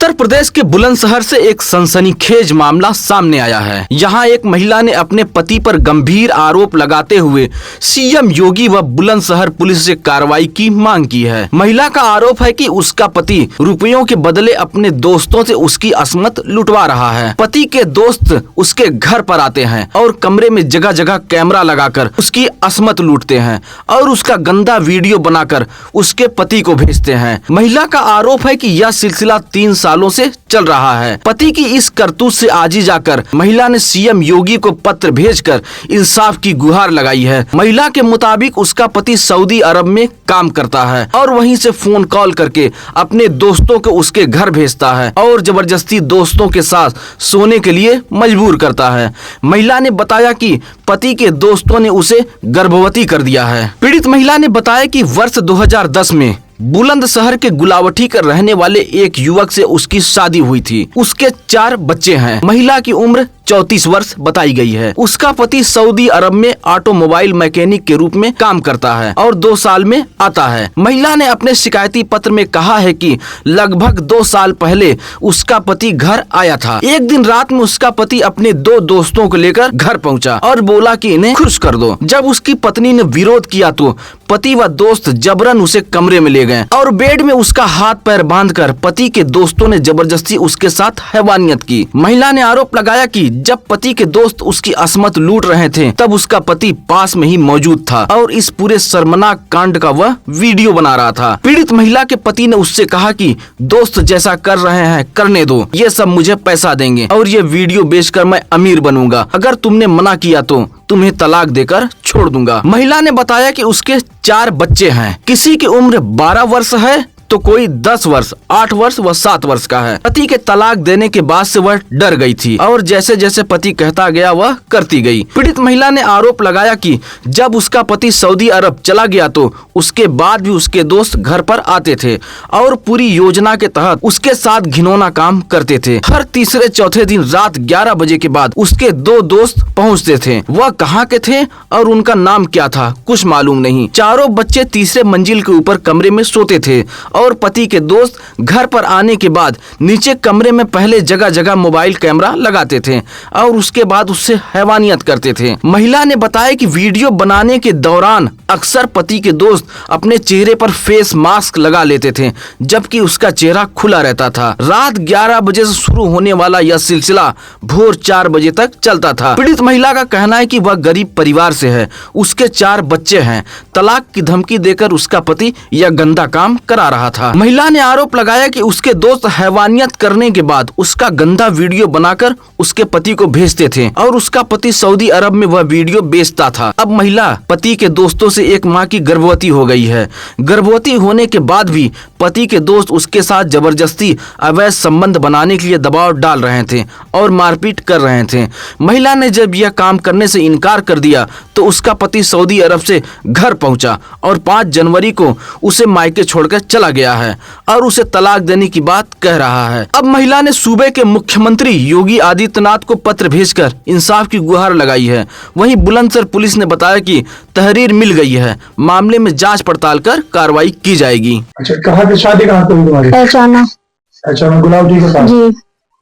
उत्तर प्रदेश के बुलंदशहर से एक सनसनीखेज मामला सामने आया है। यहाँ एक महिला ने अपने पति पर गंभीर आरोप लगाते हुए सीएम योगी व बुलंदशहर पुलिस से कार्रवाई की मांग की है। महिला का आरोप है कि उसका पति रुपयों के बदले अपने दोस्तों से उसकी असमत लुटवा रहा है। पति के दोस्त उसके घर पर आते हैं और कमरे में जगह जगह कैमरा लगाकर उसकी असमत लूटते हैं और उसका गंदा वीडियो बनाकर उसके पति को भेजते हैं। महिला का आरोप है कि यह सिलसिला 3 सालों से चल रहा है। पति की इस करतूत से आजी जाकर महिला ने सीएम योगी को पत्र भेजकर इंसाफ की गुहार लगाई है। महिला के मुताबिक उसका पति सऊदी अरब में काम करता है और वहीं से फोन कॉल करके अपने दोस्तों को उसके घर भेजता है और जबरदस्ती दोस्तों के साथ सोने के लिए मजबूर करता है। महिला ने बताया कि पति के दोस्तों ने उसे गर्भवती कर दिया है। पीड़ित महिला ने बताया कि वर्ष 2010 में बुलंदशहर के गुलावटी कर रहने वाले एक युवक से उसकी शादी हुई थी। उसके 4 बच्चे हैं। महिला की उम्र 34 वर्ष बताई गई है। उसका पति सऊदी अरब में ऑटोमोबाइल मैकेनिक के रूप में काम करता है और 2 साल में आता है। महिला ने अपने शिकायती पत्र में कहा है कि लगभग 2 साल पहले उसका पति घर आया था। एक दिन रात में उसका पति अपने 2 दोस्तों को लेकर घर पहुंचा और बोला कि इन्हें खुश कर दो। जब उसकी पत्नी ने विरोध किया तो पति व दोस्त जबरन उसे कमरे में ले गए और बेड में उसका हाथ पैर बांधकर पति के दोस्तों ने जबरदस्ती उसके साथ हैवानियत की। महिला ने आरोप लगाया कि जब पति के दोस्त उसकी असमत लूट रहे थे तब उसका पति पास में ही मौजूद था और इस पूरे शर्मनाक कांड का वह वीडियो बना रहा था। पीड़ित महिला के पति ने उससे कहा कि दोस्त जैसा कर रहे हैं करने दो, ये सब मुझे पैसा देंगे और ये वीडियो बेचकर मैं अमीर बनूंगा। अगर तुमने मना किया तो तुम्हें तलाक देकर छोड़ दूंगा। महिला ने बताया कि उसके 4 बच्चे हैं। किसी की उम्र 12 वर्ष है तो कोई 10 वर्ष, 8 वर्ष व 7 वर्ष का है। पति के तलाक देने के बाद से वह डर गई थी और जैसे जैसे पति कहता गया वह करती गई। पीड़ित महिला ने आरोप लगाया कि जब उसका पति सऊदी अरब चला गया तो उसके बाद भी उसके दोस्त घर पर आते थे और पूरी योजना के तहत उसके साथ घिनौना काम करते थे। हर तीसरे चौथे दिन रात 11 बजे के बाद उसके 2 दोस्त पहुँचते थे। वह कहाँ के थे और उनका नाम क्या था कुछ मालूम नहीं। चारों बच्चे तीसरे मंजिल के ऊपर कमरे में सोते थे और पति के दोस्त घर पर आने के बाद नीचे कमरे में पहले जगह जगह मोबाइल कैमरा लगाते थे और उसके बाद उससे हैवानियत करते थे। महिला ने बताया कि वीडियो बनाने के दौरान अक्सर पति के दोस्त अपने चेहरे पर फेस मास्क लगा लेते थे जबकि उसका चेहरा खुला रहता था। रात 11 बजे से शुरू होने वाला यह सिलसिला भोर 4 बजे तक चलता था। पीड़ित महिला का कहना है कि वह गरीब परिवार से है, उसके 4 बच्चे हैं। तलाक की धमकी देकर उसका पति यह गंदा काम करा रहा था। महिला ने आरोप लगाया कि उसके दोस्त हैवानियत करने के बाद उसका गंदा वीडियो बनाकर उसके पति को भेजते थे और उसका पति सऊदी अरब में वह वीडियो बेचता था। अब महिला पति के दोस्तों से 1 माह की गर्भवती हो गई है। गर्भवती होने के बाद भी पति के दोस्त उसके साथ जबरदस्ती अवैध संबंध बनाने के लिए दबाव डाल रहे थे और मारपीट कर रहे थे। महिला ने जब यह काम करने से इनकार कर दिया तो उसका पति सऊदी अरब से घर पहुंचा और 5 जनवरी को उसे मायके छोड़कर चला गया है और उसे तलाक देने की बात कह रहा है। अब महिला ने सूबे के मुख्यमंत्री योगी आदित्यनाथ को पत्र भेजकर इंसाफ की गुहार लगाई है। वहीं बुलंदशहर पुलिस ने बताया कि तहरीर मिल गई है, मामले में जांच पड़ताल कर कार्रवाई की जाएगी। अच्छा, कहाँ की शादी कहाँ हुई तुम्हारी? अच्छा, गुलावटी के साथ जी।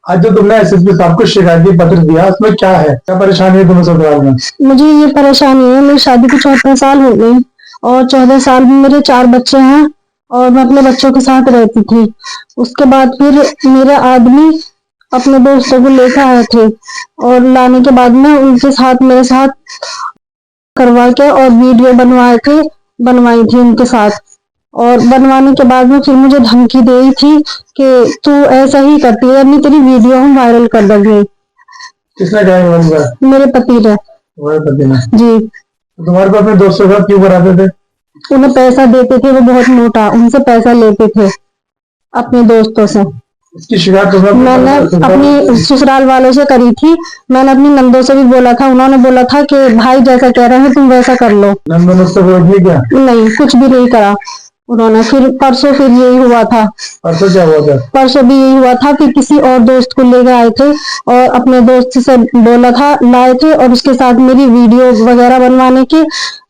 आज जो तुमने एसएसपी साहब को शिकायती पत्र दिया उसमें क्या है, क्या परेशानी है तुम्हें ससुराल में? मुझे ये परेशानी है, मेरी शादी को 14 साल हो गई और 14 साल में मेरे 4 बच्चे हैं और मैं अपने बच्चों के साथ रहती थी। उसके बाद फिर मेरे आदमी अपने दोस्तों को लेकर आए थे और लाने के बाद में उनके साथ मेरे साथ करवा के और वीडियो बनवाई थी उनके साथ। और बनवाने के बाद में फिर मुझे धमकी दी थी कि तू ऐसा ही करती है, नहीं तेरी वीडियो हम वायरल कर देंगे। किसने कहा? मेरे पति ने। जी। तुम्हारे को अपने दोस्तों का क्यों कराते थे? उन्हें पैसा देते थे, वो बहुत मोटा, उनसे पैसा लेते थे अपने दोस्तों से। इसकी शिकायत मैंने अपनी ससुराल वालों से करी थी। मैंने अपनी नंदों से भी बोला था, उन्होंने बोला था कि भाई जैसा कह रहे हैं तुम वैसा कर लो। नंदों ने उससे क्या? नहीं, कुछ भी नहीं करा उन्होंने। फिर परसों फिर यही हुआ था। परसों क्या हुआ था? परसों भी यही हुआ था कि किसी और दोस्त को लेकर आए थे और अपने दोस्त से बोला था लाए थे और उसके साथ मेरी वीडियो वगैरह बनवाने के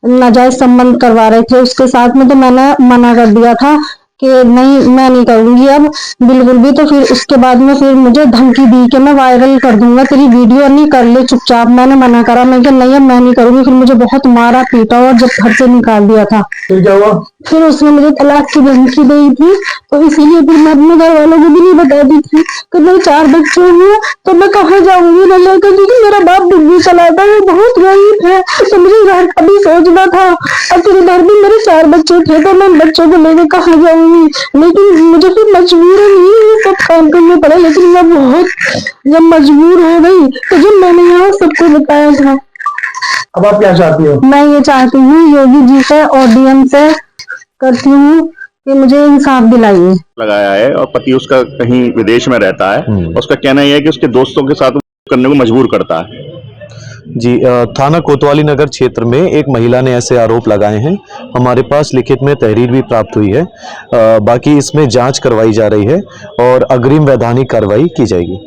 नाजायज संबंध करवा रहे थे उसके साथ में। तो मैंने मना कर दिया था कि नहीं मैं नहीं करूंगी अब बिल्कुल भी। तो फिर उसके बाद में फिर मुझे धमकी दी कि मैं वायरल कर दूंगा तेरी वीडियो, नहीं कर ले चुपचाप। मैंने मना करा, मैं कहा नहीं अब मैं नहीं करूंगी। फिर मुझे बहुत मारा पीटा और जब घर से निकाल दिया था। फिर क्या हुआ? फिर उसने मुझे तलाक की धमकी दी थी, तो इसीलिए फिर मैं अपने घर वालों को भी नहीं बताती थी कि मेरे 4 बच्चे हैं तो मैं कहाँ जाऊंगी न लेकर, क्योंकि मेरा बाप डिग्री चलाता है, बहुत गरीब है, तो मुझे घर का भी सोचना था। और फिर इधर भी मेरे 4 बच्चे थे तो मैं बच्चों को लेकर कहाँ जाऊंगी। लेकिन मुझे फिर मजबूरन ये सब काम करना पड़ा। लेकिन मैं बहुत जब मजबूर हो गई तो जब मैंने यहाँ सबको बताया था। अब आप क्या चाहती हो? मैं ये चाहती हूँ योगी जी से और डीएम से करती हूँ कि मुझे इंसाफ दिलाइए। लगाया है और पति उसका कहीं विदेश में रहता है। उसका कहना यह है कि उसके दोस्तों के साथ करने को मजबूर करता है। जी, थाना कोतवाली नगर क्षेत्र में एक महिला ने ऐसे आरोप लगाए हैं। हमारे पास लिखित में तहरीर भी प्राप्त हुई है। बाकी इसमें जांच करवाई जा रही है और अग्रिम वैधानिक कार्रवाई की जाएगी।